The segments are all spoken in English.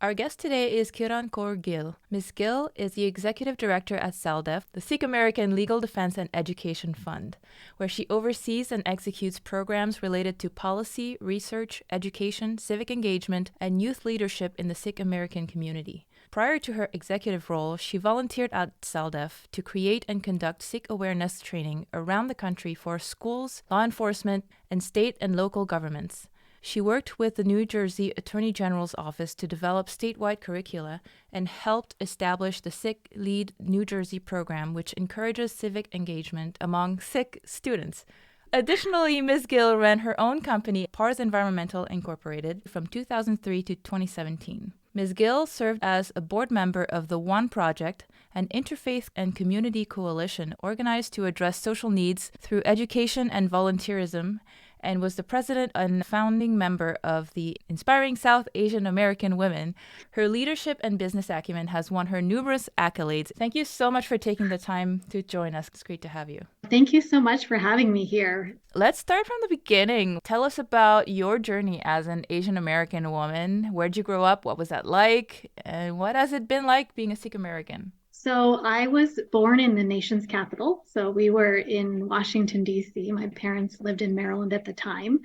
Our guest today is Kiran Kaur Gill. Ms. Gill is the Executive Director at SALDEF, the Sikh American Legal Defense and Education Fund, where she oversees and executes programs related to policy, research, education, civic engagement, and youth leadership in the Sikh American community. Prior to her executive role, she volunteered at SALDEF to create and conduct Sikh awareness training around the country for schools, law enforcement, and state and local governments. She worked with the New Jersey Attorney General's office to develop statewide curricula and helped establish the Sikh Lead New Jersey program, which encourages civic engagement among Sikh students. Additionally, Ms. Gill ran her own company, Pars Environmental Incorporated, from 2003 to 2017. Ms. Gill served as a board member of the One Project, an interfaith and community coalition organized to address social needs through education and volunteerism, and was the president and founding member of the Inspiring South Asian American Women. Her leadership and business acumen has won her numerous accolades. Thank you so much for taking the time to join us. It's great to have you. Thank you so much for having me here. Let's start from the beginning. Tell us about your journey as an Asian American woman. Where'd you grow up? What was that like? And what has it been like being a Sikh American? So I was born in the nation's capital. So we were in Washington, D.C. My parents lived in Maryland at the time.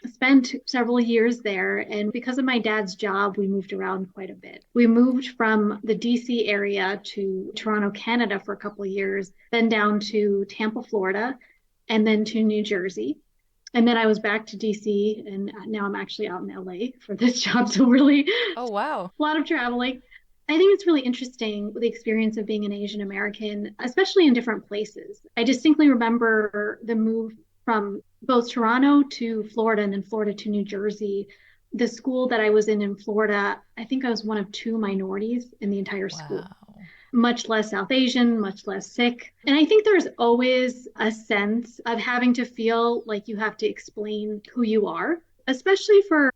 I spent several years there. And because of my dad's job, we moved around quite a bit. We moved from the D.C. area to Toronto, Canada for a couple of years, then down to Tampa, Florida, and then to New Jersey. And then I was back to DC, and now I'm actually out in LA for this job. So really, Oh, wow. a lot of traveling. I think it's really interesting the experience of being an Asian American, especially in different places. I distinctly remember the move from both Toronto to Florida and then Florida to New Jersey. The school that I was in Florida, I think I was one of two minorities in the entire school. Wow. Much less South Asian, much less Sikh. And I think there's always a sense of having to feel like you have to explain who you are, especially for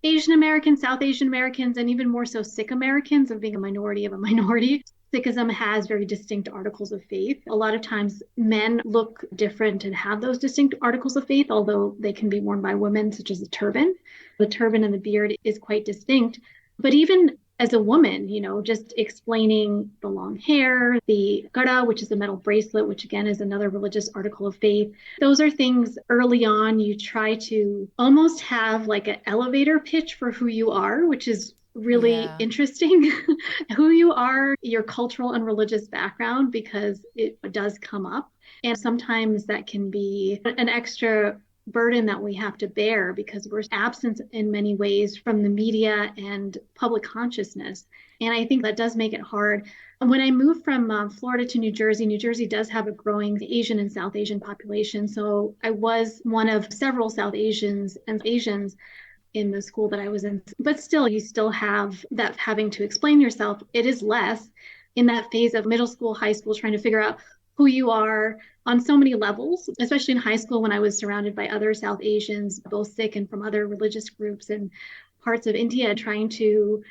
Asian Americans, South Asian Americans, and even more so Sikh Americans of being a minority of a minority. Sikhism has very distinct articles of faith. A lot of times men look different and have those distinct articles of faith, although they can be worn by women, such as a turban. The turban and the beard is quite distinct. But even as a woman, just explaining the long hair, the gara, which is a metal bracelet, which again is another religious article of faith. Those are things early on you try to almost have like an elevator pitch for who you are, which is really interesting. Who you are, your cultural and religious background, because it does come up. And sometimes that can be an extra burden that we have to bear because we're absent in many ways from the media and public consciousness. And I think that does make it hard. When I moved from Florida to New Jersey does have a growing Asian and South Asian population. So I was one of several South Asians and Asians in the school that I was in. But still, you still have that having to explain yourself. It is less in that phase of middle school, high school, trying to figure out who you are on so many levels, especially in high school when I was surrounded by other South Asians, both Sikh and from other religious groups and parts of India, trying to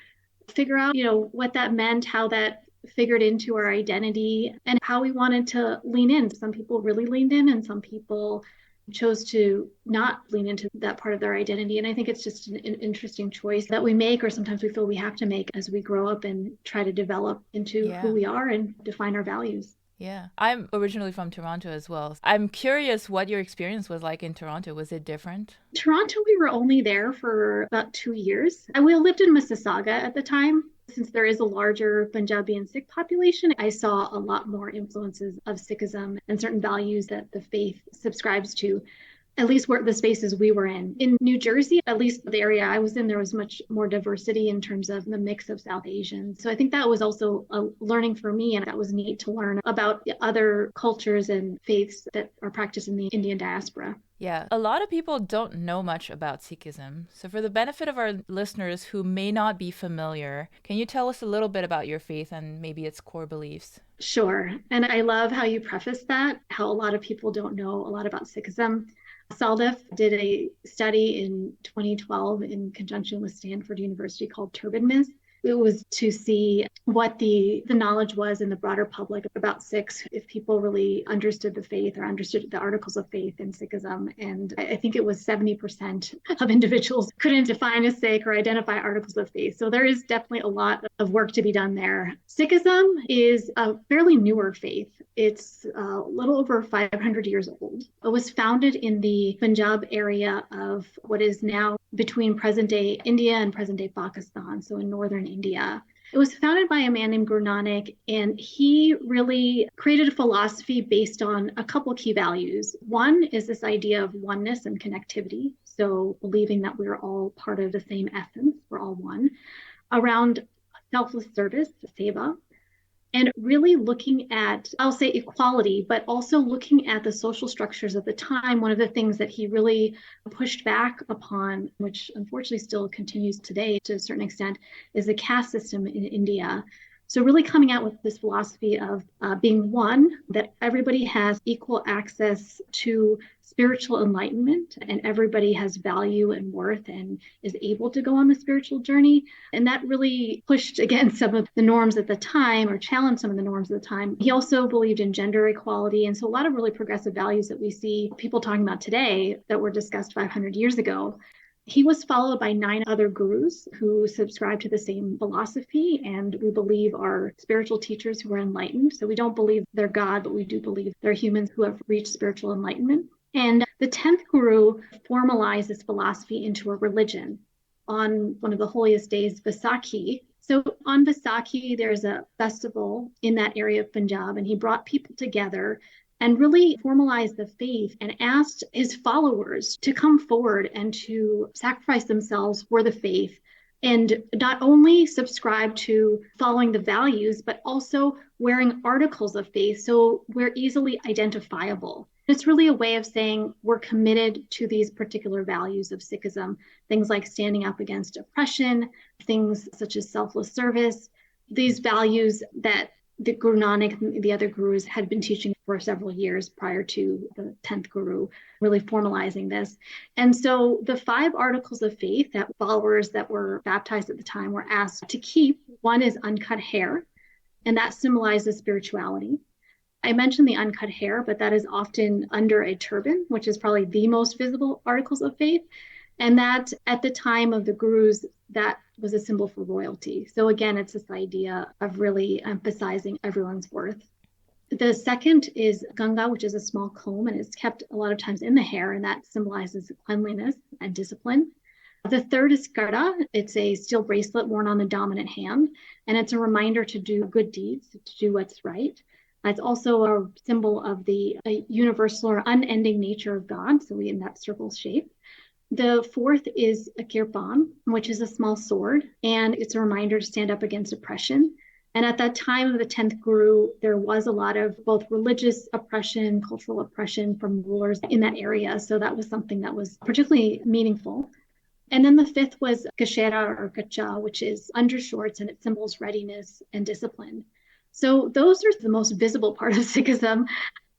figure out, what that meant, how that figured into our identity and how we wanted to lean in. Some people really leaned in and some people chose to not lean into that part of their identity. And I think it's just an interesting choice that we make, or sometimes we feel we have to make as we grow up and try to develop into who we are and define our values. Yeah. I'm originally from Toronto as well. I'm curious what your experience was like in Toronto. Was it different? Toronto, we were only there for about 2 years. We lived in Mississauga at the time. Since there is a larger Punjabi and Sikh population, I saw a lot more influences of Sikhism and certain values that the faith subscribes to, at least where the spaces we were in. In New Jersey, at least the area I was in, there was much more diversity in terms of the mix of South Asians. So I think that was also a learning for me, and that was neat to learn about other cultures and faiths that are practiced in the Indian diaspora. Yeah, a lot of people don't know much about Sikhism. So for the benefit of our listeners who may not be familiar, can you tell us a little bit about your faith and maybe its core beliefs? Sure. And I love how you preface that, how a lot of people don't know a lot about Sikhism. SALDEF did a study in 2012 in conjunction with Stanford University called Turban Myths. It was to see what the knowledge was in the broader public about Sikhs, if people really understood the faith or understood the articles of faith in Sikhism. And I think it was 70% of individuals couldn't define a Sikh or identify articles of faith. So there is definitely a lot of work to be done there. Sikhism is a fairly newer faith. It's a little over 500 years old. It was founded in the Punjab area of what is now between present day India and present day Pakistan, so in northern India. It was founded by a man named Guru Nanak, and he really created a philosophy based on a couple key values. One is this idea of oneness and connectivity, so believing that we're all part of the same essence, we're all one, around selfless service, seva, and really looking at, I'll say equality, but also looking at the social structures of the time. One of the things that he really pushed back upon, which unfortunately still continues today to a certain extent, is the caste system in India. So really coming out with this philosophy of being one, that everybody has equal access to spiritual enlightenment and everybody has value and worth and is able to go on the spiritual journey. And that really pushed against some of the norms at the time or challenged some of the norms at the time. He also believed in gender equality. And so a lot of really progressive values that we see people talking about today that were discussed 500 years ago. He was followed by 9 other gurus who subscribed to the same philosophy, and we believe are spiritual teachers who are enlightened. So we don't believe they're God, but we do believe they're humans who have reached spiritual enlightenment. And the 10th guru formalized this philosophy into a religion on one of the holiest days, Vaisakhi. So on Vaisakhi, there's a festival in that area of Punjab, and he brought people together and really formalized the faith and asked his followers to come forward and to sacrifice themselves for the faith and not only subscribe to following the values, but also wearing articles of faith so we're easily identifiable. It's really a way of saying we're committed to these particular values of Sikhism, things like standing up against oppression, things such as selfless service, these values that the Guru Nanak and the other gurus had been teaching for several years prior to the 10th guru really formalizing this. And so the 5 articles of faith that followers that were baptized at the time were asked to keep, one is uncut hair, and that symbolizes spirituality. I mentioned the uncut hair, but that is often under a turban, which is probably the most visible articles of faith. And that at the time of the gurus, that was a symbol for royalty. So again, it's this idea of really emphasizing everyone's worth. The second is Ganga, which is a small comb, and it's kept a lot of times in the hair, and that symbolizes cleanliness and discipline. The third is Skara. It's a steel bracelet worn on the dominant hand, and it's a reminder to do good deeds, to do what's right. It's also a symbol of the universal or unending nature of God, so we in that circle shape. The fourth is a kirpan, which is a small sword, and it's a reminder to stand up against oppression. And at that time of the 10th guru, there was a lot of both religious oppression, cultural oppression from rulers in that area. So that was something that was particularly meaningful. And then the fifth was kashera or kacha, which is undershorts, and it symbols readiness and discipline. So those are the most visible part of Sikhism.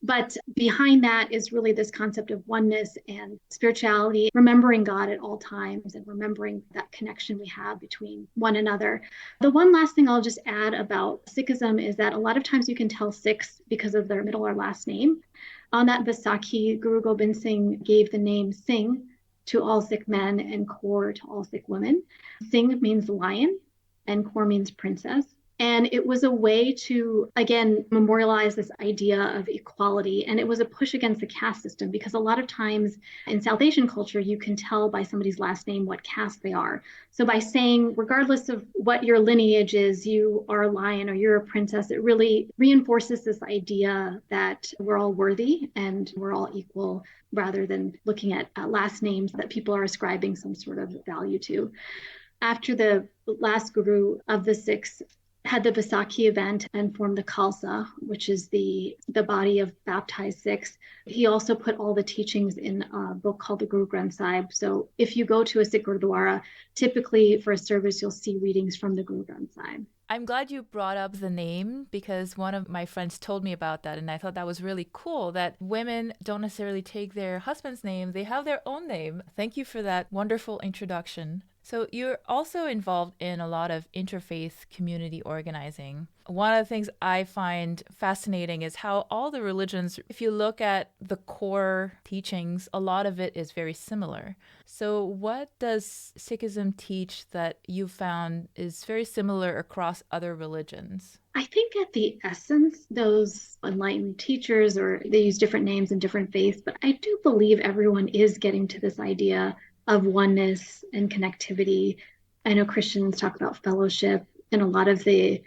But behind that is really this concept of oneness and spirituality, remembering God at all times and remembering that connection we have between one another. The one last thing I'll just add about Sikhism is that a lot of times you can tell Sikhs because of their middle or last name. On that Vaisakhi, Guru Gobind Singh gave the name Singh to all Sikh men and Kaur to all Sikh women. Singh means lion and Kaur means princess. And it was a way to, again, memorialize this idea of equality. And it was a push against the caste system because a lot of times in South Asian culture, you can tell by somebody's last name what caste they are. So by saying, regardless of what your lineage is, you are a lion or you're a princess, it really reinforces this idea that we're all worthy and we're all equal rather than looking at last names that people are ascribing some sort of value to. After the last guru of the Sikhs had the Vaisakhi event and formed the Khalsa, which is the body of baptized Sikhs. He also put all the teachings in a book called the Guru Granth Sahib. So if you go to a Sikh Gurdwara, typically for a service, you'll see readings from the Guru Granth Sahib. I'm glad you brought up the name because one of my friends told me about that, and I thought that was really cool that women don't necessarily take their husband's name, they have their own name. Thank you for that wonderful introduction. So you're also involved in a lot of interfaith community organizing. One of the things I find fascinating is how all the religions, if you look at the core teachings, a lot of it is very similar. So what does Sikhism teach that you found is very similar across other religions? I think at the essence, those enlightened teachers, or they use different names in different faiths, but I do believe everyone is getting to this idea of oneness and connectivity. I know Christians talk about fellowship, and a lot of the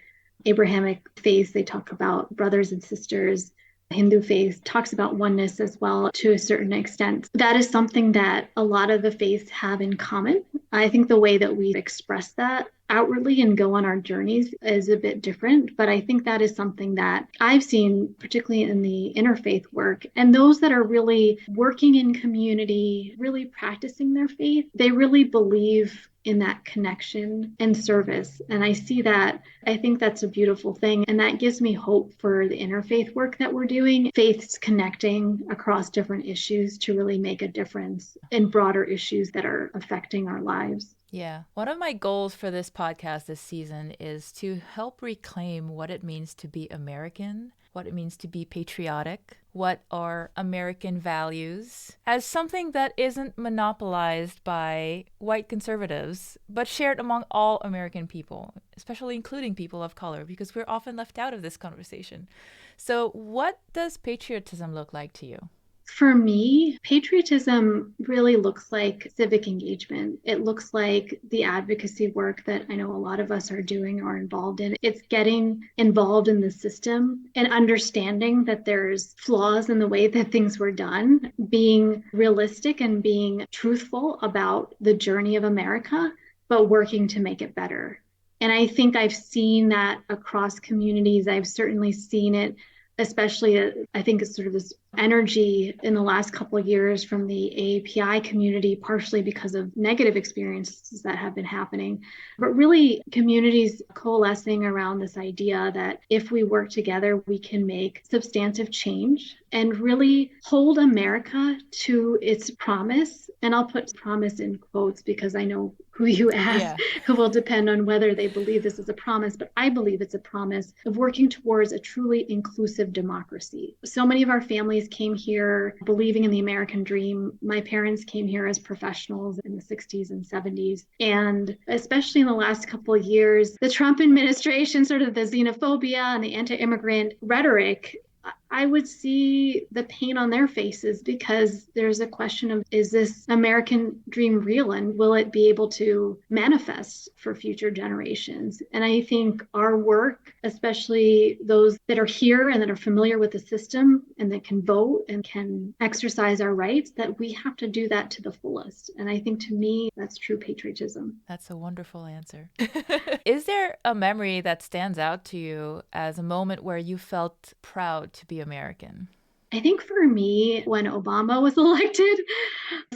Abrahamic faiths, they talk about brothers and sisters. Hindu faith talks about oneness as well to a certain extent. That is something that a lot of the faiths have in common. I think the way that we express that outwardly and go on our journeys is a bit different, but I think that is something that I've seen, particularly in the interfaith work. And those that are really working in community, really practicing their faith, they really believe in that connection and service. And I see that. I think that's a beautiful thing. And that gives me hope for the interfaith work that we're doing. Faiths connecting across different issues to really make a difference in broader issues that are affecting our lives. Yeah. One of my goals for this podcast this season is to help reclaim what it means to be American, what it means to be patriotic, what are American values, as something that isn't monopolized by white conservatives, but shared among all American people, especially including people of color, because we're often left out of this conversation. So what does patriotism look like to you? For me, patriotism really looks like civic engagement. It looks like the advocacy work that I know a lot of us are doing or involved in. It's getting involved in the system and understanding that there's flaws in the way that things were done, being realistic and being truthful about the journey of America, but working to make it better. And I think I've seen that across communities. I've certainly seen it, especially I think it's sort of this energy in the last couple of years from the AAPI community, partially because of negative experiences that have been happening, but really communities coalescing around this idea that if we work together, we can make substantive change and really hold America to its promise. And I'll put promise in quotes because I know who you ask Yeah. who will depend on whether they believe this is a promise, but I believe it's a promise of working towards a truly inclusive democracy. So many of our families came here believing in the American dream. My parents came here as professionals in the 60s and 70s. And especially in the last couple of years, the Trump administration, sort of the xenophobia and the anti-immigrant rhetoric, I would see the pain on their faces because there's a question of, is this American dream real and will it be able to manifest for future generations? And I think our work, especially those that are here and that are familiar with the system and that can vote and can exercise our rights, that we have to do that to the fullest. And I think to me, that's true patriotism. That's a wonderful answer. Is there a memory that stands out to you as a moment where you felt proud to be American? I think for me, when Obama was elected,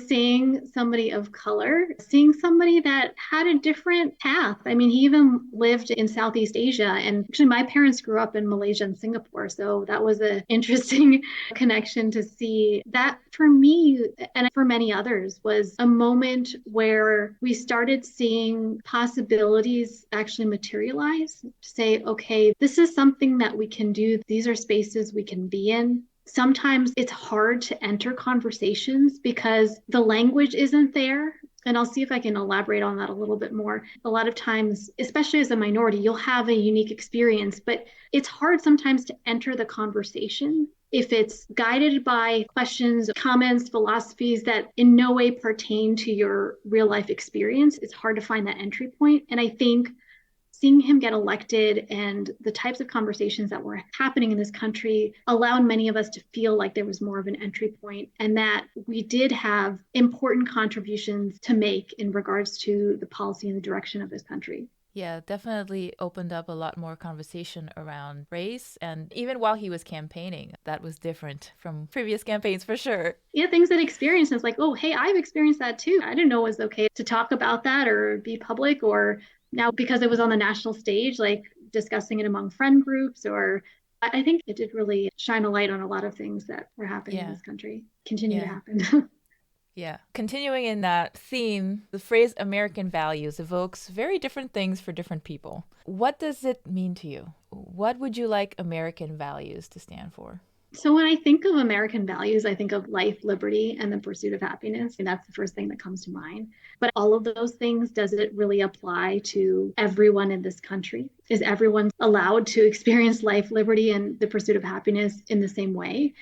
seeing somebody of color, seeing somebody that had a different path. I mean, he even lived in Southeast Asia. And actually, my parents grew up in Malaysia and Singapore. So that was an interesting connection to see. That for me, and for many others, was a moment where we started seeing possibilities actually materialize. Say, okay, this is something that we can do. These are spaces we can be in. Sometimes it's hard to enter conversations because the language isn't there. And I'll see if I can elaborate on that a little bit more. A lot of times, especially as a minority, you'll have a unique experience, but it's hard sometimes to enter the conversation if it's guided by questions, comments, philosophies that in no way pertain to your real life experience. It's hard to find that entry point. And I think seeing him get elected and the types of conversations that were happening in this country allowed many of us to feel like there was more of an entry point and that we did have important contributions to make in regards to the policy and the direction of this country. Yeah, definitely opened up a lot more conversation around race. And even while he was campaigning, that was different from previous campaigns for sure. Yeah, things that experience is like, oh, hey, I've experienced that too. I didn't know it was okay to talk about that or be public, or now because it was on the national stage, like discussing it among friend groups, or I think it did really shine a light on a lot of things that were happening in this country, continue to happen. Yeah. Continuing in that theme, the phrase American values evokes very different things for different people. What does it mean to you? What would you like American values to stand for? So when I think of American values, I think of life, liberty, and the pursuit of happiness. And that's the first thing that comes to mind. But all of those things, does it really apply to everyone in this country? Is everyone allowed to experience life, liberty, and the pursuit of happiness in the same way?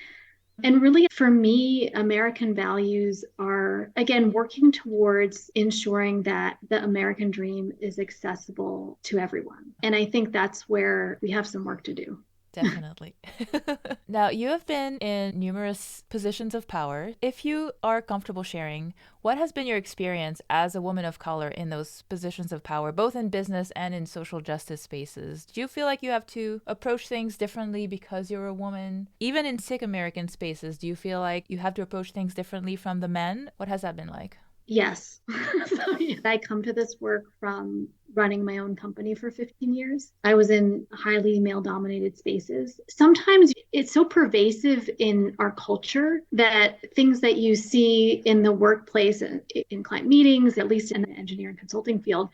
And really, for me, American values are, again, working towards ensuring that the American dream is accessible to everyone. And I think that's where we have some work to do. Definitely. Now, you have been in numerous positions of power. If you are comfortable sharing, what has been your experience as a woman of color in those positions of power, both in business and in social justice spaces? Do you feel like you have to approach things differently because you're a woman? Even in Sikh American spaces, do you feel like you have to approach things differently from the men? What has that been like? Yes. I come to this work from running my own company for 15 years. I was in highly male dominated spaces. Sometimes it's so pervasive in our culture that things that you see in the workplace, in client meetings, at least in the engineering consulting field,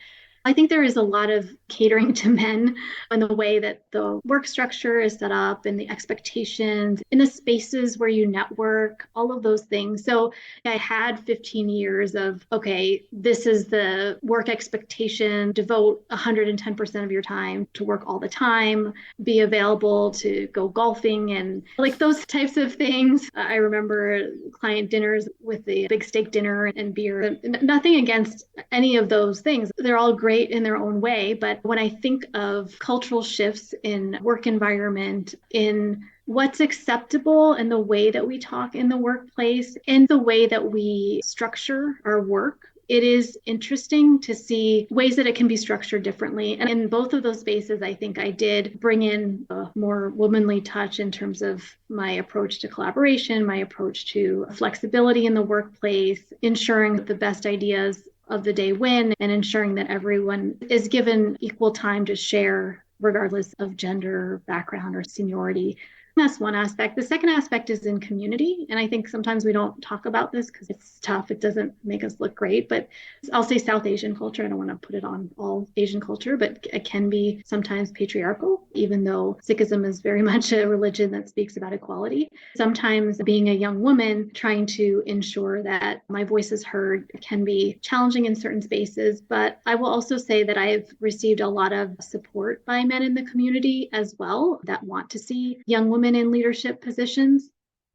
I think there is a lot of catering to men in the way that the work structure is set up and the expectations in the spaces where you network, all of those things. So I had 15 years of, okay, this is the work expectation, devote 110% of your time to work all the time, be available to go golfing and like those types of things. I remember client dinners with the big steak dinner and beer. Nothing against any of those things. They're all great in their own way. But when I think of cultural shifts in work environment, in what's acceptable and the way that we talk in the workplace and the way that we structure our work, it is interesting to see ways that it can be structured differently. And in both of those spaces, I think I did bring in a more womanly touch in terms of my approach to collaboration, my approach to flexibility in the workplace, ensuring that the best ideas of the day win, and ensuring that everyone is given equal time to share regardless of gender, background, or seniority. That's one aspect. The second aspect is in community. And I think sometimes we don't talk about this because it's tough. It doesn't make us look great. But I'll say South Asian culture. I don't want to put it on all Asian culture, but it can be sometimes patriarchal, even though Sikhism is very much a religion that speaks about equality. Sometimes being a young woman, trying to ensure that my voice is heard can be challenging in certain spaces. But I will also say that I've received a lot of support by men in the community as well that want to see young women in leadership positions.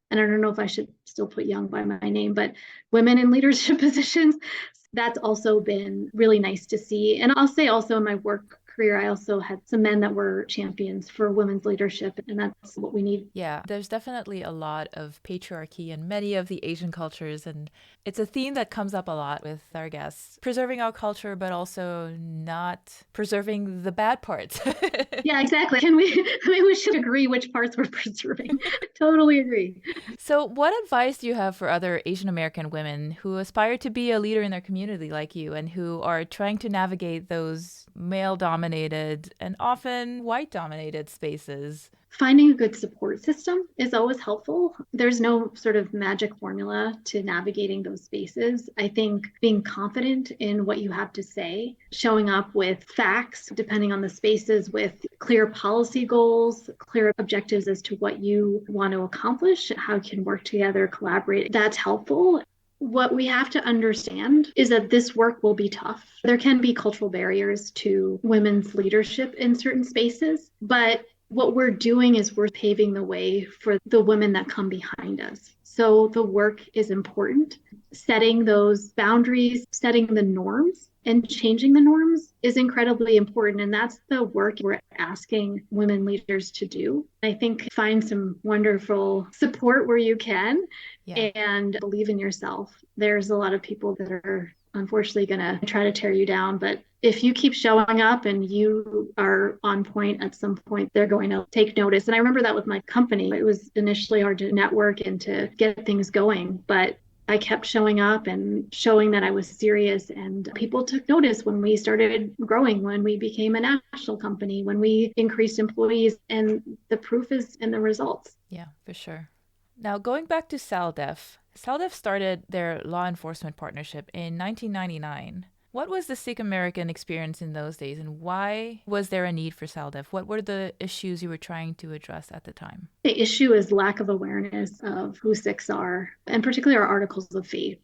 And I don't know if I should still put young by my name, but women in leadership positions. That's also been really nice to see. And I'll say also in my work career, I also had some men that were champions for women's leadership, and that's what we need. Yeah, there's definitely a lot of patriarchy in many of the Asian cultures, and it's a theme that comes up a lot with our guests. Preserving our culture, but also not preserving the bad parts. Yeah, exactly. Can we, maybe we should agree which parts we're preserving. Totally agree. So, what advice do you have for other Asian American women who aspire to be a leader in their community like you and who are trying to navigate those male dominated and often white dominated spaces? Finding a good support system is always helpful. There's no sort of magic formula to navigating those spaces. I think being confident in what you have to say, showing up with facts, depending on the spaces, with clear policy goals, clear objectives as to what you want to accomplish, how you can work together, collaborate, that's helpful. What we have to understand is that this work will be tough. There can be cultural barriers to women's leadership in certain spaces, but what we're doing is we're paving the way for the women that come behind us. So the work is important. Setting those boundaries, setting the norms, and changing the norms is incredibly important. And that's the work we're asking women leaders to do. I think find some wonderful support where you can and believe in yourself. There's a lot of people that are unfortunately going to try to tear you down, but if you keep showing up and you are on point, at some point they're going to take notice. And I remember that with my company. It was initially hard to network and to get things going, but I kept showing up and showing that I was serious, and people took notice when we started growing, when we became a national company, when we increased employees, and the proof is in the results. Yeah, for sure. Now, going back to SALDEF, SALDEF started their law enforcement partnership in 1999. What was the Sikh American experience in those days, and why was there a need for SALDEF? What were the issues you were trying to address at the time? The issue is lack of awareness of who Sikhs are, and particularly our articles of faith.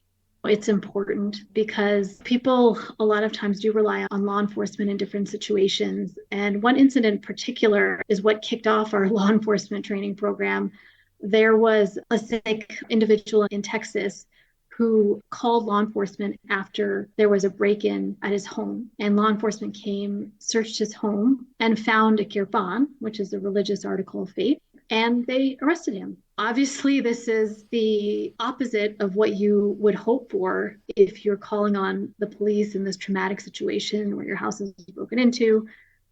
It's important because people a lot of times do rely on law enforcement in different situations. And one incident in particular is what kicked off our law enforcement training program. There was a Sikh individual in Texas who called law enforcement after there was a break-in at his home. And law enforcement came, searched his home, and found a kirpan, which is a religious article of faith, and they arrested him. Obviously, this is the opposite of what you would hope for if you're calling on the police in this traumatic situation where your house is broken into.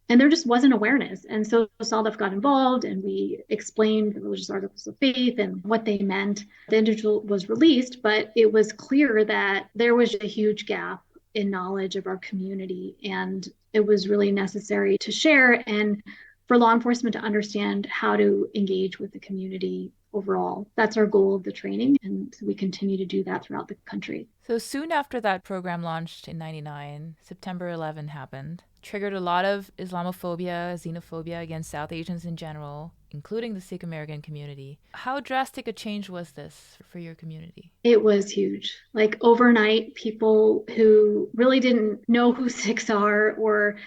And there just wasn't awareness. And so SALDEF got involved and we explained the religious articles of faith and what they meant. The individual was released, but it was clear that there was a huge gap in knowledge of our community. And it was really necessary to share and for law enforcement to understand how to engage with the community overall. That's our goal of the training, and we continue to do that throughout the country. So soon after that program launched in 99, September 11 happened, triggered a lot of Islamophobia, xenophobia against South Asians in general, including the Sikh American community. How drastic a change was this for your community? It was huge. Like overnight, people who really didn't know who Sikhs are or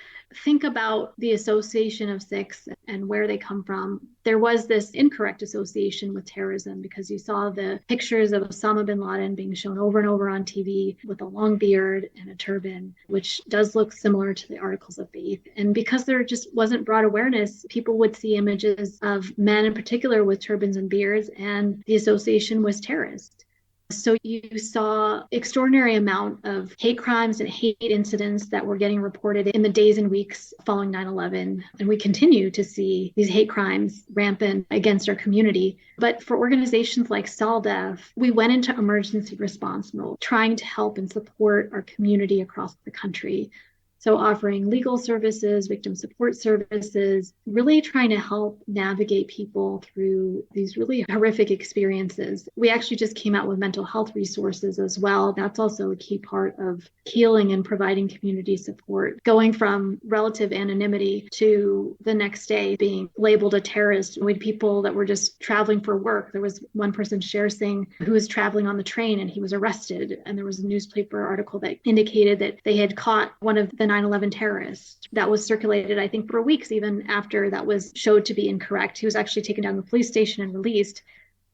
think about the association of Sikhs and where they come from, there was this incorrect association with terrorism because you saw the pictures of Osama bin Laden being shown over and over on TV with a long beard and a turban, which does look similar to the articles of faith. And because there just wasn't broad awareness, people would see images of men in particular with turbans and beards, and the association was terrorist. So you saw extraordinary amount of hate crimes and hate incidents that were getting reported in the days and weeks following 9/11. And we continue to see these hate crimes rampant against our community. But for organizations like SALDEF, we went into emergency response mode, trying to help and support our community across the country. So offering legal services, victim support services, really trying to help navigate people through these really horrific experiences. We actually just came out with mental health resources as well. That's also a key part of healing and providing community support. Going from relative anonymity to the next day being labeled a terrorist. We had people that were just traveling for work. There was one person saying who was traveling on the train and he was arrested. And there was a newspaper article that indicated that they had caught one of the 9/11 terrorists. That was circulated, I think, for weeks, even after that was showed to be incorrect. He was actually taken down to the police station and released.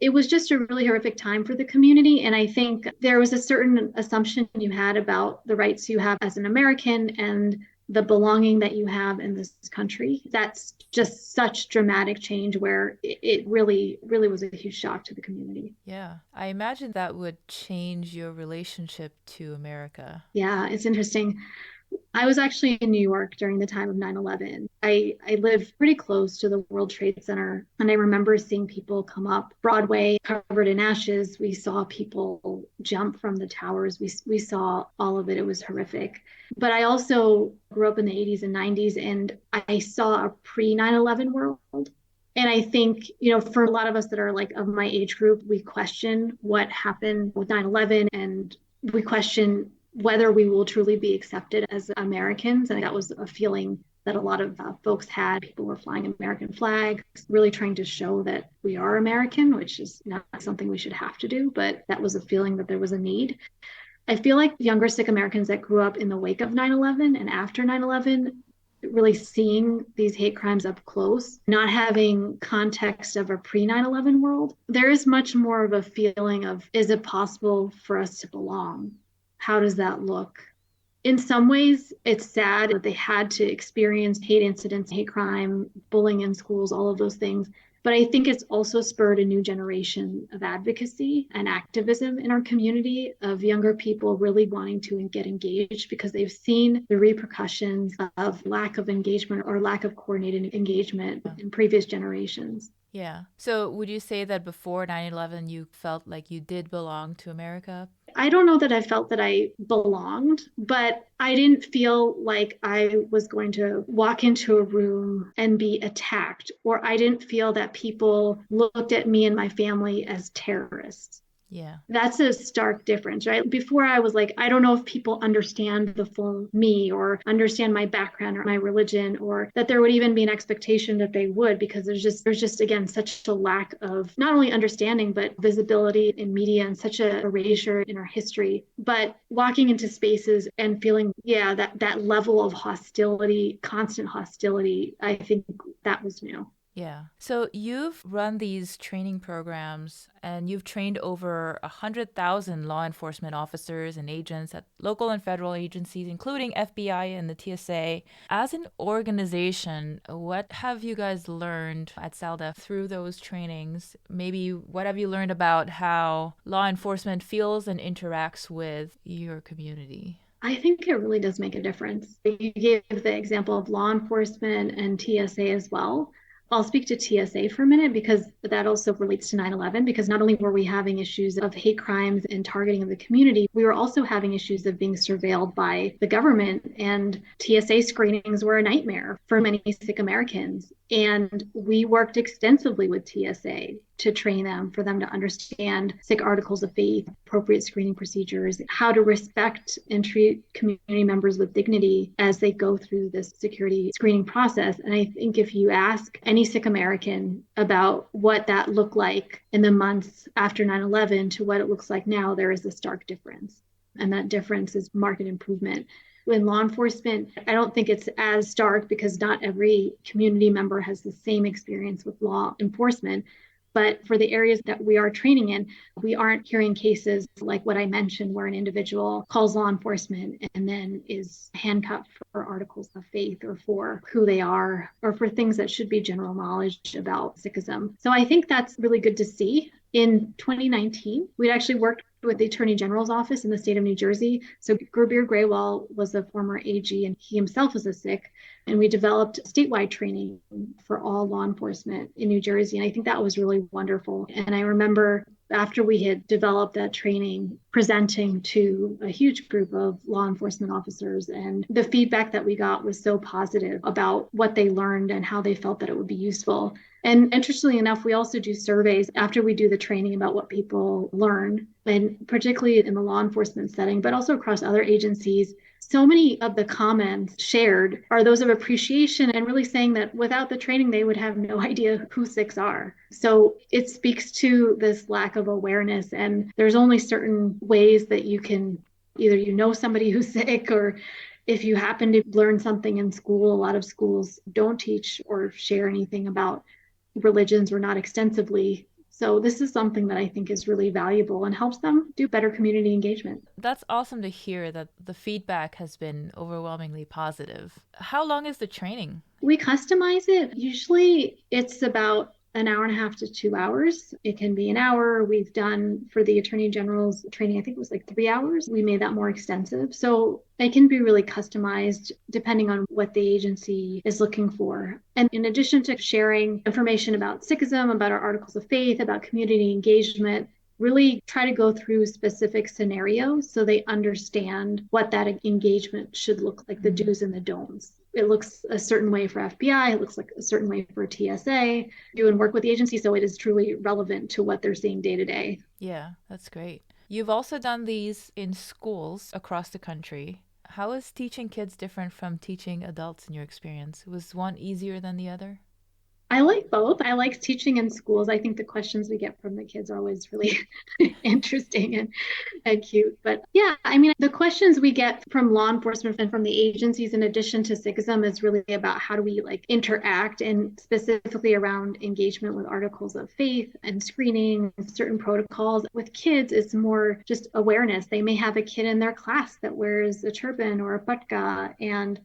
It was just a really horrific time for the community. And I think there was a certain assumption you had about the rights you have as an American and the belonging that you have in this country. That's just such dramatic change where it really, really was a huge shock to the community. Yeah, I imagine that would change your relationship to America. Yeah, it's interesting. I was actually in New York during the time of 9/11. I lived pretty close to the World Trade Center, and I remember seeing people come up Broadway covered in ashes. We saw people jump from the towers. We saw all of it. It was horrific. But I also grew up in the 80s and 90s, and I saw a pre-9/11 world. And I think, for a lot of us that are like of my age group, we question what happened with 9/11, and we question whether we will truly be accepted as Americans. And that was a feeling that a lot of folks had. People were flying American flags, really trying to show that we are American, which is not something we should have to do, but that was a feeling that there was a need. I feel like younger Sikh Americans that grew up in the wake of 9/11 and after 9/11, really seeing these hate crimes up close, not having context of a pre-9/11 world, there is much more of a feeling of, is it possible for us to belong? How does that look? In some ways, it's sad that they had to experience hate incidents, hate crime, bullying in schools, all of those things. But I think it's also spurred a new generation of advocacy and activism in our community of younger people really wanting to get engaged because they've seen the repercussions of lack of engagement or lack of coordinated engagement in previous generations. Yeah. So would you say that before 9/11, you felt like you did belong to America? I don't know that I felt that I belonged, but I didn't feel like I was going to walk into a room and be attacked, or I didn't feel that people looked at me and my family as terrorists. Yeah. That's a stark difference, right? Before I was like, I don't know if people understand the full me or understand my background or my religion, or that there would even be an expectation that they would, because there's just again such a lack of not only understanding but visibility in media and such a erasure in our history. But walking into spaces and feeling, yeah, that level of hostility, constant hostility, I think that was new. Yeah. So you've run these training programs and you've trained over 100,000 law enforcement officers and agents at local and federal agencies, including FBI and the TSA. As an organization, what have you guys learned at SALDEF through those trainings? Maybe what have you learned about how law enforcement feels and interacts with your community? I think it really does make a difference. You gave the example of law enforcement and TSA as well. I'll speak to TSA for a minute because that also relates to 9/11. Because not only were we having issues of hate crimes and targeting of the community, we were also having issues of being surveilled by the government. And TSA screenings were a nightmare for many Sikh Americans. And we worked extensively with TSA to train them, for them to understand Sikh articles of faith, appropriate screening procedures, how to respect and treat community members with dignity as they go through this security screening process. And I think if you ask any Sikh American about what that looked like in the months after 9/11 to what it looks like now, there is a stark difference. And that difference is marked improvement. In law enforcement, I don't think it's as stark because not every community member has the same experience with law enforcement. But for the areas that we are training in, we aren't hearing cases like what I mentioned, where an individual calls law enforcement and then is handcuffed for articles of faith or for who they are or for things that should be general knowledge about Sikhism. So I think that's really good to see. In 2019, we'd actually worked with the Attorney General's office in the state of New Jersey. So Gurbir Grewal was a former AG and he himself was a Sikh. And we developed statewide training for all law enforcement in New Jersey. And I think that was really wonderful. And I remember after we had developed that training, presenting to a huge group of law enforcement officers, and the feedback that we got was so positive about what they learned and how they felt that it would be useful. And interestingly enough, we also do surveys after we do the training about what people learn, and particularly in the law enforcement setting, but also across other agencies. So many of the comments shared are those of appreciation and really saying that without the training, they would have no idea who Sikhs are. So it speaks to this lack of awareness. And there's only certain ways that you can either somebody who's Sikh, or if you happen to learn something in school. A lot of schools don't teach or share anything about religions, or not extensively. So this is something that I think is really valuable and helps them do better community engagement. That's awesome to hear that the feedback has been overwhelmingly positive. How long is the training? We customize it. Usually it's about an hour and a half to 2 hours. It can be an hour. We've done for the Attorney General's training, I think it was like 3 hours. We made that more extensive. So it can be really customized depending on what the agency is looking for. And in addition to sharing information about Sikhism, about our articles of faith, about community engagement, really try to go through specific scenarios so they understand what that engagement should look like, the do's and the don'ts. It looks a certain way for FBI, it looks like a certain way for TSA. Do and work with the agency so it is truly relevant to what they're seeing day to day. Yeah, that's great. You've also done these in schools across the country. How is teaching kids different from teaching adults in your experience? Was one easier than the other? I like both. I like teaching in schools. I think the questions we get from the kids are always really interesting and cute. But yeah, I mean, the questions we get from law enforcement and from the agencies, in addition to Sikhism, is really about how do we like interact, and specifically around engagement with articles of faith and screening, certain protocols. With kids, it's more just awareness. They may have a kid in their class that wears a turban or a patka, and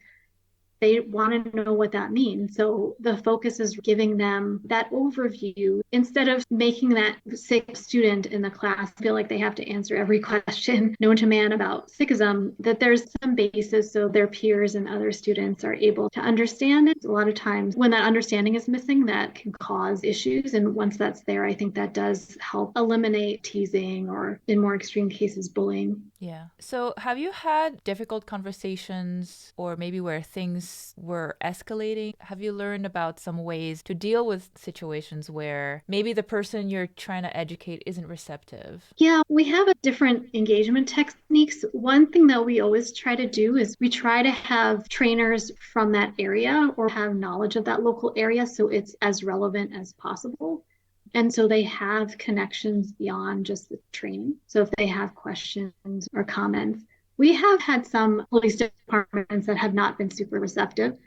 they want to know what that means. So the focus is giving them that overview instead of making that Sikh student in the class feel like they have to answer every question known to man about Sikhism, that there's some basis so their peers and other students are able to understand it. A lot of times when that understanding is missing, that can cause issues. And once that's there, I think that does help eliminate teasing, or in more extreme cases, bullying. Yeah. So have you had difficult conversations, or maybe where things things were escalating? Have you learned about some ways to deal with situations where maybe the person you're trying to educate isn't receptive? Yeah, we have a different engagement techniques. One thing that we always try to do is we try to have trainers from that area or have knowledge of that local area so it's as relevant as possible. And so they have connections beyond just the training. So if they have questions or comments, we have had some police departments that have not been super receptive.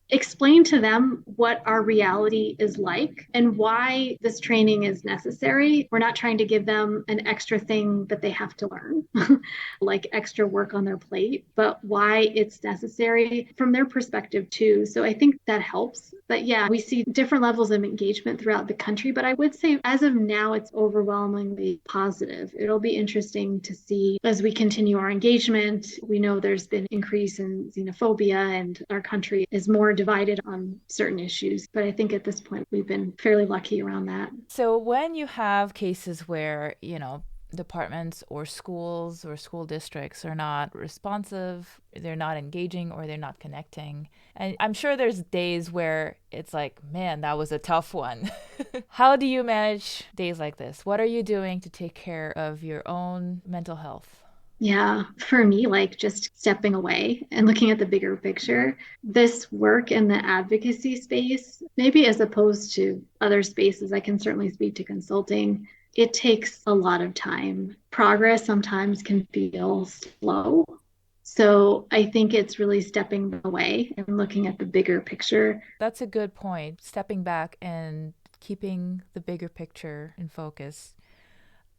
Explain to them what our reality is like and why this training is necessary. We're not trying to give them an extra thing that they have to learn, like extra work on their plate, but why it's necessary from their perspective too. So I think that helps. But yeah, we see different levels of engagement throughout the country, but I would say as of now, it's overwhelmingly positive. It'll be interesting to see as we continue our engagement. We know there's been increase in xenophobia and our country is more divided on certain issues. But I think at this point, we've been fairly lucky around that. So when you have cases where, departments or schools or school districts are not responsive, they're not engaging, or they're not connecting. And I'm sure there's days where it's like, man, that was a tough one. How do you manage days like this? What are you doing to take care of your own mental health? Yeah, for me, like just stepping away and looking at the bigger picture, this work in the advocacy space, maybe as opposed to other spaces, I can certainly speak to consulting. It takes a lot of time. Progress sometimes can feel slow. So I think it's really stepping away and looking at the bigger picture. That's a good point. Stepping back and keeping the bigger picture in focus.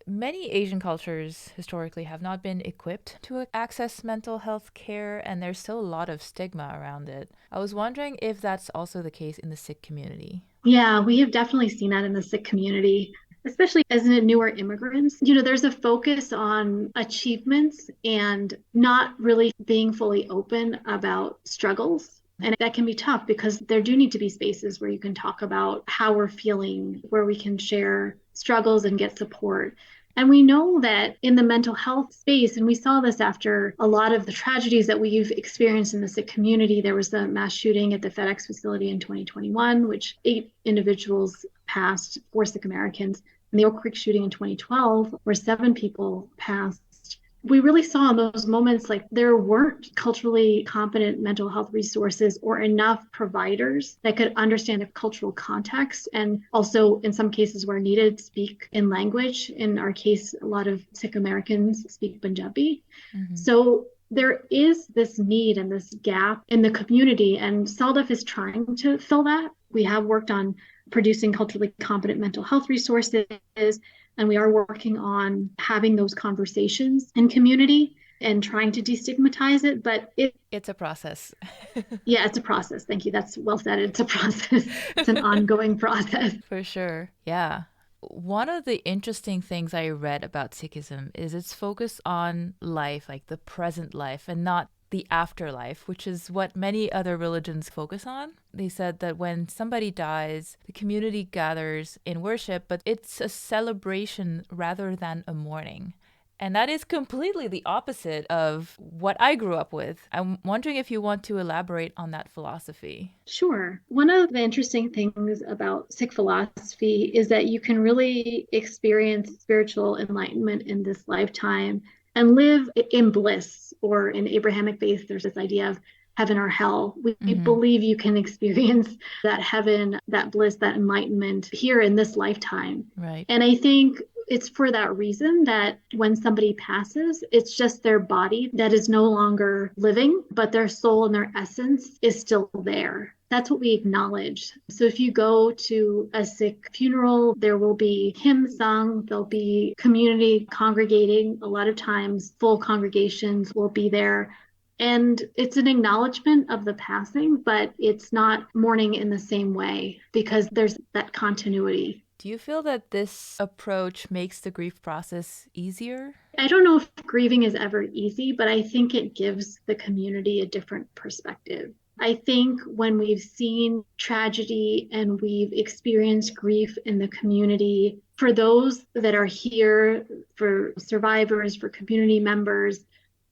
Many Asian cultures historically have not been equipped to access mental health care, and there's still a lot of stigma around it. I was wondering if that's also the case in the Sikh community. Yeah, we have definitely seen that in the Sikh community, especially as newer immigrants. There's a focus on achievements and not really being fully open about struggles. And that can be tough because there do need to be spaces where you can talk about how we're feeling, where we can share struggles and get support. And we know that in the mental health space, and we saw this after a lot of the tragedies that we've experienced in the Sikh community, there was the mass shooting at the FedEx facility in 2021, which 8 individuals passed, 4 Sikh Americans, and the Oak Creek shooting in 2012, where 7 people passed. We really saw in those moments like there weren't culturally competent mental health resources or enough providers that could understand the cultural context and also in some cases where needed speak in language. In our case, a lot of Sikh Americans speak Punjabi. Mm-hmm. So there is this need and this gap in the community, and SALDEF is trying to fill that. We have worked on producing culturally competent mental health resources, and we are working on having those conversations in community and trying to destigmatize it. But it's a process. Yeah, it's a process. Thank you. That's well said. It's a process. It's an ongoing process. For sure. Yeah. One of the interesting things I read about Sikhism is its focus on life, like the present life, and not the afterlife, which is what many other religions focus on. They said that when somebody dies, the community gathers in worship, but it's a celebration rather than a mourning. And that is completely the opposite of what I grew up with. I'm wondering if you want to elaborate on that philosophy. Sure. One of the interesting things about Sikh philosophy is that you can really experience spiritual enlightenment in this lifetime and live in bliss. Or in Abrahamic faith, there's this idea of heaven or hell. We believe you can experience that heaven, that bliss, that enlightenment here in this lifetime. Right. And I think it's for that reason that when somebody passes, it's just their body that is no longer living, but their soul and their essence is still there. That's what we acknowledge. So if you go to a Sikh funeral, there will be hymns sung, there'll be community congregating. A lot of times, full congregations will be there. And it's an acknowledgement of the passing, but it's not mourning in the same way because there's that continuity. Do you feel that this approach makes the grief process easier? I don't know if grieving is ever easy, but I think it gives the community a different perspective. I think when we've seen tragedy and we've experienced grief in the community, for those that are here, for survivors, for community members,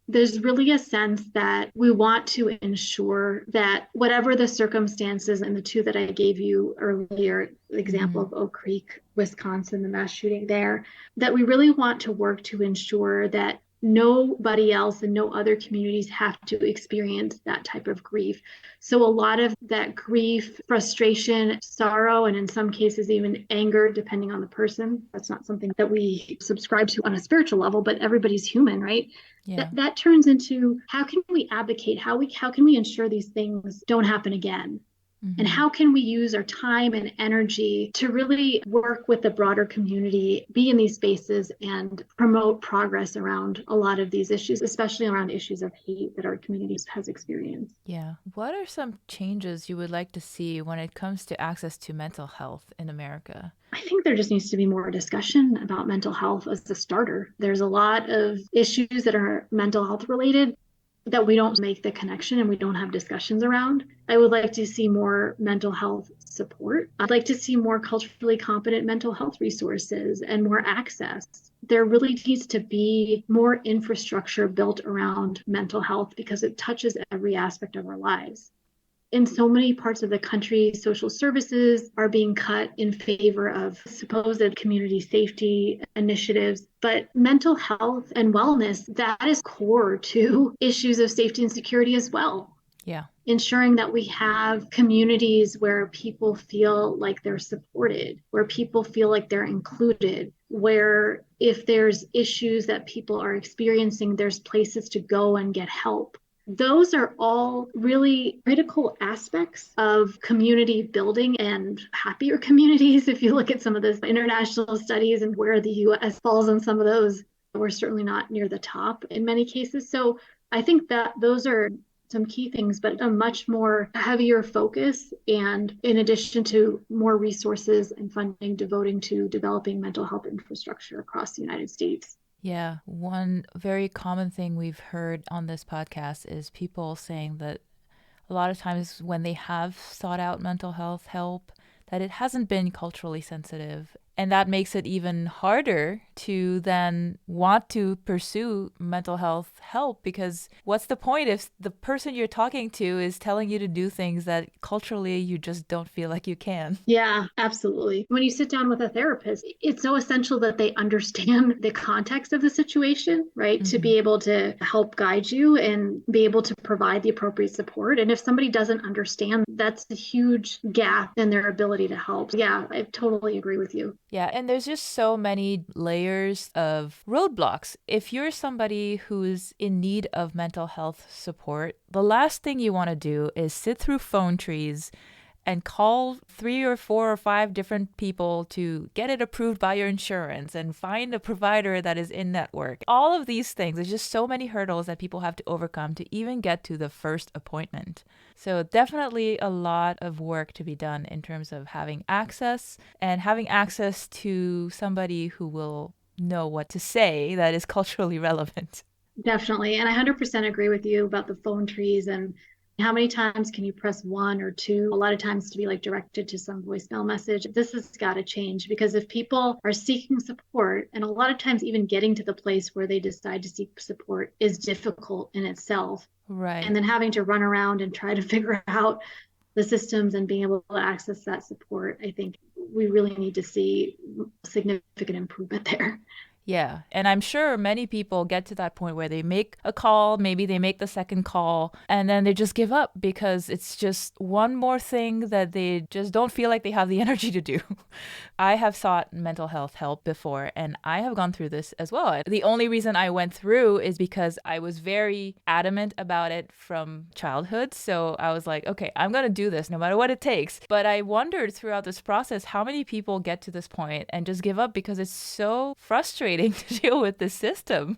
There's really a sense that we want to ensure that whatever the circumstances, and the two that I gave you earlier, the example of Oak Creek, Wisconsin, the mass shooting there, that we really want to work to ensure that nobody else and no other communities have to experience that type of grief. So a lot of that grief, frustration, sorrow, and in some cases even anger, depending on the person. That's not something that we subscribe to on a spiritual level, but everybody's human, right? Yeah. That turns into, how can we advocate? How can we ensure these things don't happen again? And how can we use our time and energy to really work with the broader community, be in these spaces and promote progress around a lot of these issues, especially around issues of hate that our community has experienced? Yeah. What are some changes you would like to see when it comes to access to mental health in America? I think there just needs to be more discussion about mental health as a starter. There's a lot of issues that are mental health related that we don't make the connection and we don't have discussions around. I would like to see more mental health support. I'd like to see more culturally competent mental health resources and more access. There really needs to be more infrastructure built around mental health because it touches every aspect of our lives. In so many parts of the country, social services are being cut in favor of supposed community safety initiatives. But mental health and wellness, that is core to issues of safety and security as well. Yeah. Ensuring that we have communities where people feel like they're supported, where people feel like they're included, where if there's issues that people are experiencing, there's places to go and get help. Those are all really critical aspects of community building and happier communities. If you look at some of the international studies and where the US falls on some of those, we're certainly not near the top in many cases. So I think that those are some key things, but a much more heavier focus. And in addition to more resources and funding devoting to developing mental health infrastructure across the United States. Yeah. One very common thing we've heard on this podcast is people saying that a lot of times when they have sought out mental health help, that it hasn't been culturally sensitive. And that makes it even harder to then want to pursue mental health help, because what's the point if the person you're talking to is telling you to do things that culturally you just don't feel like you can? Yeah, absolutely. When you sit down with a therapist, it's so essential that they understand the context of the situation, right? To be able to help guide you and be able to provide the appropriate support. And if somebody doesn't understand, that's a huge gap in their ability to help. Yeah, I totally agree with you. Yeah, and there's just so many layers of roadblocks. If you're somebody who's in need of mental health support, the last thing you want to do is sit through phone trees and call 3 or 4 or 5 different people to get it approved by your insurance and find a provider that is in network. All of these things, there's just so many hurdles that people have to overcome to even get to the first appointment. So definitely a lot of work to be done in terms of having access to somebody who will know what to say that is culturally relevant. Definitely. And I 100% agree with you about the phone trees and how many times can you press 1 or 2? A lot of times to be like directed to some voicemail message. This has got to change, because if people are seeking support, and a lot of times even getting to the place where they decide to seek support is difficult in itself. Right. And then having to run around and try to figure out the systems and being able to access that support, I think we really need to see significant improvement there. Yeah. And I'm sure many people get to that point where they make a call, maybe they make the second call, and then they just give up because it's just one more thing that they just don't feel like they have the energy to do. I have sought mental health help before, and I have gone through this as well. The only reason I went through is because I was very adamant about it from childhood. So I was like, okay, I'm going to do this no matter what it takes. But I wondered throughout this process how many people get to this point and just give up because it's so frustrating to deal with the system.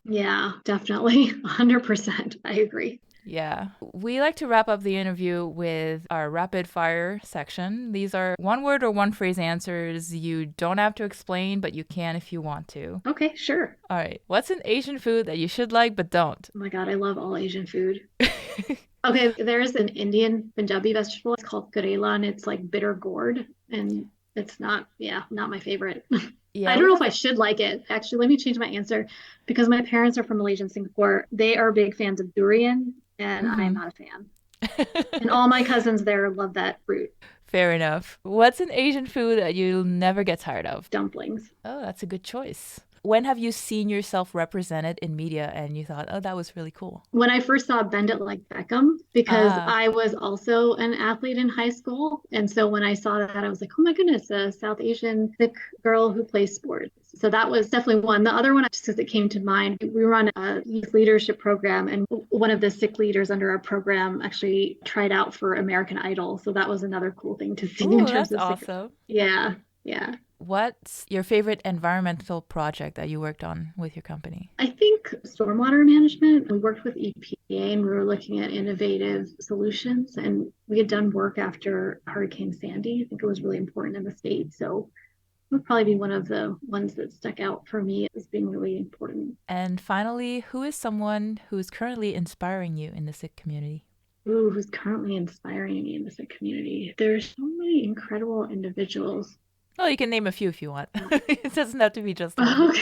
Yeah, definitely. 100%. I agree. Yeah. We like to wrap up the interview with our rapid fire section. These are one word or one phrase answers. You don't have to explain, but you can if you want to. Okay, sure. All right. What's an Asian food that you should like but don't? Oh my God, I love all Asian food. Okay, there's an Indian Punjabi vegetable. It's called karela, and it's like bitter gourd, and it's not my favorite. I Yeah, don't we know if have. I should like it. Actually, let me change my answer because my parents are from Malaysia and Singapore. They are big fans of durian, and I am Hmm. not a fan. And all my cousins there love that fruit. Fair enough. What's an Asian food that you'll never get tired of? Dumplings. Oh, that's a good choice. When have you seen yourself represented in media and you thought, oh, that was really cool? When I first saw Bend It Like Beckham, because Ah, I was also an athlete in high school. And so when I saw that, I was like, oh my goodness, a South Asian thick girl who plays sports. So that was definitely one. The other one, just because it came to mind, we were on a youth leadership program, and one of the Sikh leaders under our program actually tried out for American Idol. So that was another cool thing to see in ooh, terms that's of Sikh. awesome. Yeah, yeah. What's your favorite environmental project that you worked on with your company? I think stormwater management, we worked with EPA and we were looking at innovative solutions. And we had done work after Hurricane Sandy. I think it was really important in the state. So it would probably be one of the ones that stuck out for me as being really important. And finally, who is someone who is currently inspiring you in the Sikh community? Ooh, who's currently inspiring me in the Sikh community? There's so many incredible individuals. Well, you can name a few if you want. It doesn't have to be just one. Okay.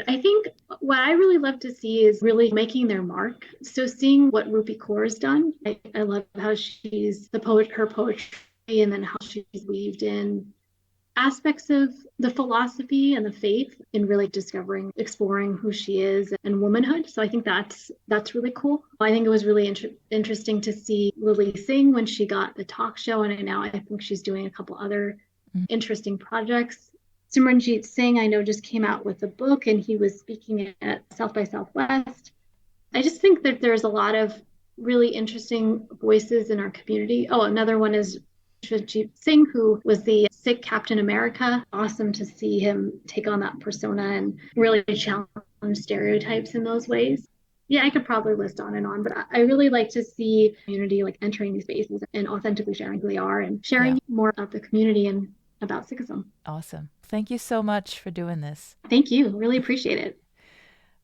I think what I really love to see is really making their mark. So seeing what Rupi Kaur has done, I love how she's the poet, her poetry, and then how she's weaved in aspects of the philosophy and the faith in really discovering, exploring who she is and womanhood. So I think that's really cool. I think it was really interesting to see Lily Singh when she got the talk show, and now I think she's doing a couple other Mhm. interesting projects. Simranjeet Singh, I know, just came out with a book and he was speaking at South by Southwest. I just think that there's a lot of really interesting voices in our community. Oh, another one is Shajit Singh, who was the Sikh Captain America. Awesome to see him take on that persona and really challenge stereotypes in those ways. Yeah, I could probably list on and on, but I really like to see community like entering these spaces and authentically sharing who they are and Yeah, sharing more about the community and about Sikhism. awesome. Thank you so much for doing this. Thank you. Really appreciate it.